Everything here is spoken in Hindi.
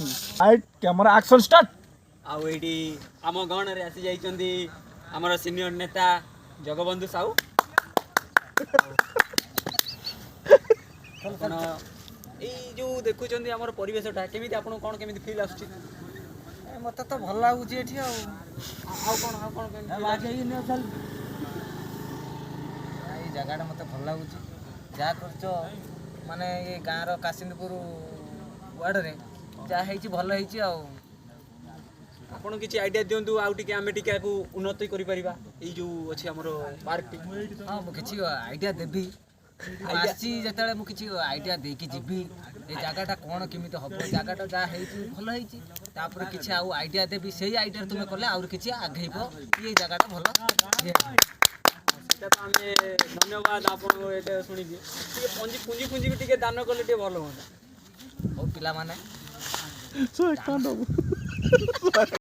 Right camera action start. आउ एठी आम गण रे आसी जाइचंदी हमर सीनियर नेता जगबंधु साहू। आपण ए जो देखुचंदी हमर परिवेशटा केमिति आपण कोन केमिति फील आछी? मत तो भल लगुच ये जगह मत भल लगुच जहाँ कर माने ये गाँव काशिंदपुर वार्ड रे जहाँ भल आपण किछि आइडिया दियंतु आउ टिके आमे टिके को उन्नति करि परिबा ए जो अछि हमरो पार्क। हाँ मु किछि आइडिया देबी आसी जतले मु किछि आइडिया देकी जिबी ए जगहटा कोन केमिति हबो जगहटा जा हेछि भल हेछि तापर किछि आउ आइडिया देबी सेही आइडिया तुमे करले और किछि आगेइबो ये जगहटा भल सेटा तो आमे धन्यवाद आपण एटा सुनि कि टिके पूंजी भी टिके दान करले टिके भल होता। ओ पिला माने सो एक कांड